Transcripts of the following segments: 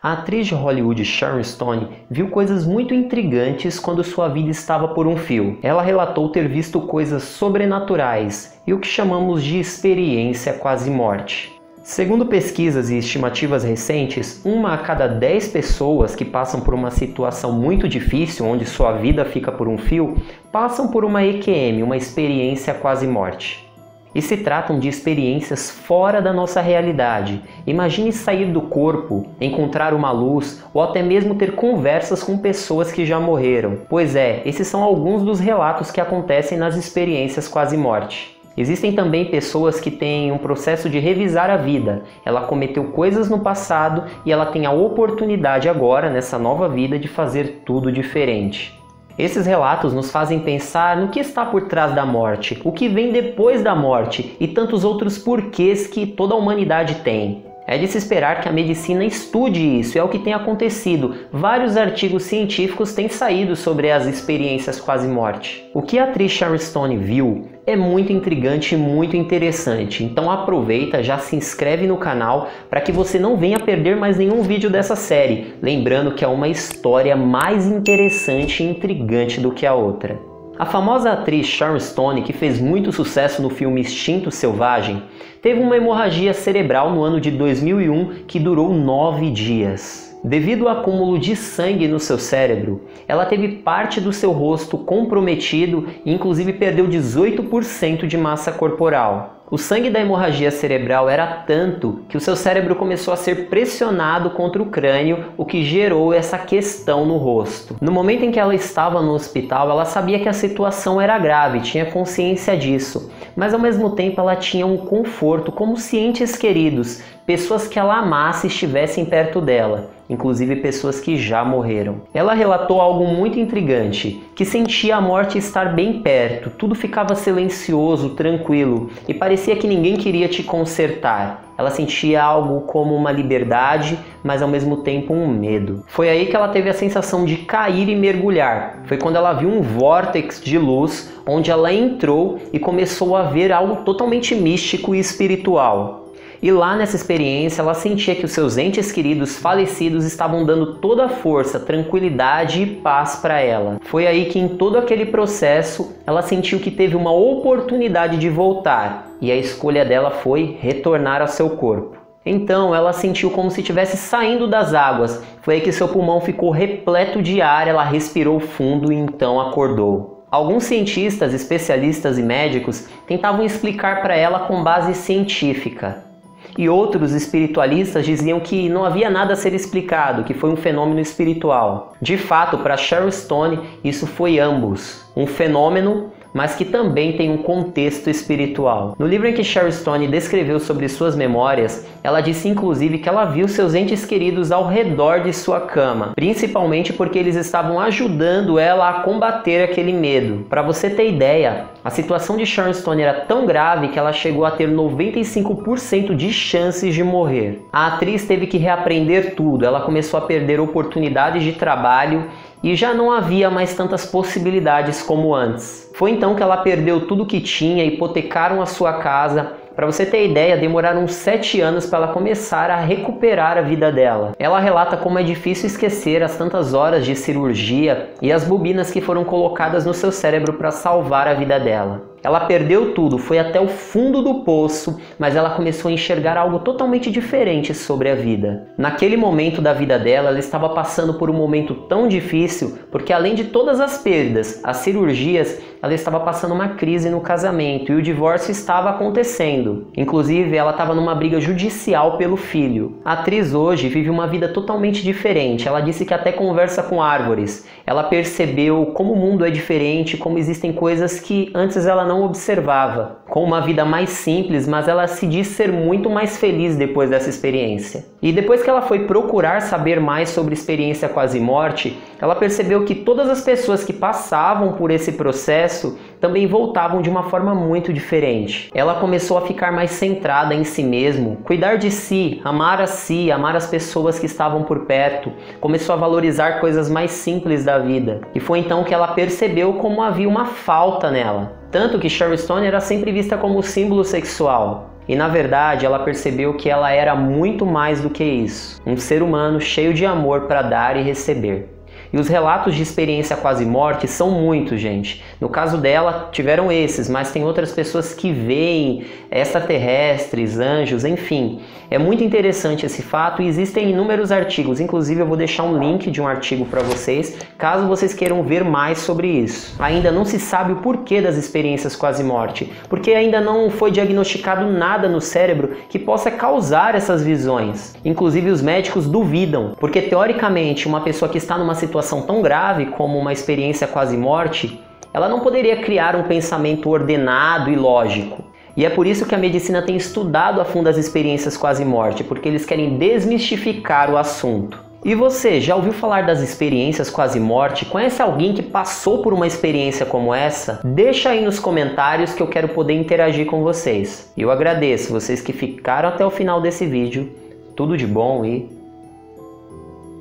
A atriz de Hollywood Sharon Stone viu coisas muito intrigantes quando sua vida estava por um fio. Ela relatou ter visto coisas sobrenaturais e o que chamamos de experiência quase-morte. Segundo pesquisas e estimativas recentes, 1 a cada 10 pessoas que passam por uma situação muito difícil, onde sua vida fica por um fio, passam por uma EQM, uma experiência quase-morte. E se tratam de experiências fora da nossa realidade. Imagine sair do corpo, encontrar uma luz ou até mesmo ter conversas com pessoas que já morreram. Pois é, esses são alguns dos relatos que acontecem nas experiências quase-morte. Existem também pessoas que têm um processo de revisar a vida. Ela cometeu coisas no passado e ela tem a oportunidade agora, nessa nova vida, de fazer tudo diferente. Esses relatos nos fazem pensar no que está por trás da morte, o que vem depois da morte e tantos outros porquês que toda a humanidade tem. É de se esperar que a medicina estude isso, é o que tem acontecido. Vários artigos científicos têm saído sobre as experiências quase-morte. O que a atriz Sharon Stone viu é muito intrigante e muito interessante, então aproveita, já se inscreve no canal para que você não venha perder mais nenhum vídeo dessa série, lembrando que é uma história mais interessante e intrigante do que a outra. A famosa atriz Sharon Stone, que fez muito sucesso no filme Instinto Selvagem, teve uma hemorragia cerebral no ano de 2001 que durou 9 dias. Devido ao acúmulo de sangue no seu cérebro, ela teve parte do seu rosto comprometido e inclusive perdeu 18% de massa corporal. O sangue da hemorragia cerebral era tanto que o seu cérebro começou a ser pressionado contra o crânio, o que gerou essa questão no rosto. No momento em que ela estava no hospital, ela sabia que a situação era grave, tinha consciência disso, mas ao mesmo tempo ela tinha um conforto, como se entes queridos, pessoas que ela amasse estivessem perto dela, inclusive pessoas que já morreram. Ela relatou algo muito intrigante, que sentia a morte estar bem perto, tudo ficava silencioso, tranquilo, e parecia que ninguém queria te consertar. Ela sentia algo como uma liberdade, mas ao mesmo tempo um medo. Foi aí que ela teve a sensação de cair e mergulhar. Foi quando ela viu um vórtex de luz, onde ela entrou e começou a ver algo totalmente místico e espiritual. E lá nessa experiência ela sentia que os seus entes queridos falecidos estavam dando toda a força, tranquilidade e paz para ela. Foi aí que em todo aquele processo ela sentiu que teve uma oportunidade de voltar e a escolha dela foi retornar ao seu corpo. Então ela sentiu como se estivesse saindo das águas. Foi aí que seu pulmão ficou repleto de ar, ela respirou fundo e então acordou. Alguns cientistas, especialistas e médicos tentavam explicar para ela com base científica. E outros espiritualistas diziam que não havia nada a ser explicado, que foi um fenômeno espiritual. De fato, para Sharon Stone, isso foi ambos. Um fenômeno, mas que também tem um contexto espiritual. No livro em que Sharon Stone descreveu sobre suas memórias, ela disse inclusive que ela viu seus entes queridos ao redor de sua cama, principalmente porque eles estavam ajudando ela a combater aquele medo. Para você ter ideia, a situação de Sharon Stone era tão grave que ela chegou a ter 95% de chances de morrer. A atriz teve que reaprender tudo, ela começou a perder oportunidades de trabalho e já não havia mais tantas possibilidades como antes. Foi então que ela perdeu tudo que tinha, hipotecaram a sua casa. Para você ter ideia, demoraram 7 anos para ela começar a recuperar a vida dela. Ela relata como é difícil esquecer as tantas horas de cirurgia e as bobinas que foram colocadas no seu cérebro para salvar a vida dela. Ela perdeu tudo, foi até o fundo do poço, mas ela começou a enxergar algo totalmente diferente sobre a vida. Naquele momento da vida dela, ela estava passando por um momento tão difícil, porque além de todas as perdas, as cirurgias, ela estava passando uma crise no casamento e o divórcio estava acontecendo. Inclusive, ela estava numa briga judicial pelo filho. A atriz hoje vive uma vida totalmente diferente. Ela disse que até conversa com árvores. Ela percebeu como o mundo é diferente, como existem coisas que antes ela não observava. Com uma vida mais simples, mas ela se diz ser muito mais feliz depois dessa experiência. E depois que ela foi procurar saber mais sobre experiência quase-morte, ela percebeu que todas as pessoas que passavam por esse processo também voltavam de uma forma muito diferente. Ela começou a ficar mais centrada em si mesmo, cuidar de si, amar as pessoas que estavam por perto, começou a valorizar coisas mais simples da vida. E foi então que ela percebeu como havia uma falta nela. Tanto que Sharon Stone era sempre vista como símbolo sexual. E na verdade ela percebeu que ela era muito mais do que isso, um ser humano cheio de amor para dar e receber. E os relatos de experiência quase morte são muitos, gente. No caso dela, tiveram esses, mas tem outras pessoas que veem extraterrestres, anjos, enfim. É muito interessante esse fato e existem inúmeros artigos. Inclusive, eu vou deixar um link de um artigo para vocês, caso vocês queiram ver mais sobre isso. Ainda não se sabe o porquê das experiências quase morte, porque ainda não foi diagnosticado nada no cérebro que possa causar essas visões. Inclusive, os médicos duvidam, porque teoricamente, uma pessoa que está numa situação tão grave como uma experiência quase morte, ela não poderia criar um pensamento ordenado e lógico. E é por isso que a medicina tem estudado a fundo as experiências quase morte, porque eles querem desmistificar o assunto. E você, já ouviu falar das experiências quase morte? Conhece alguém que passou por uma experiência como essa? Deixa aí nos comentários que eu quero poder interagir com vocês. Eu agradeço vocês que ficaram até o final desse vídeo. Tudo de bom e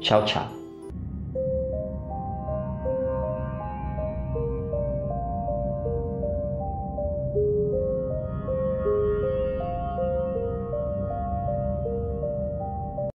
tchau, tchau.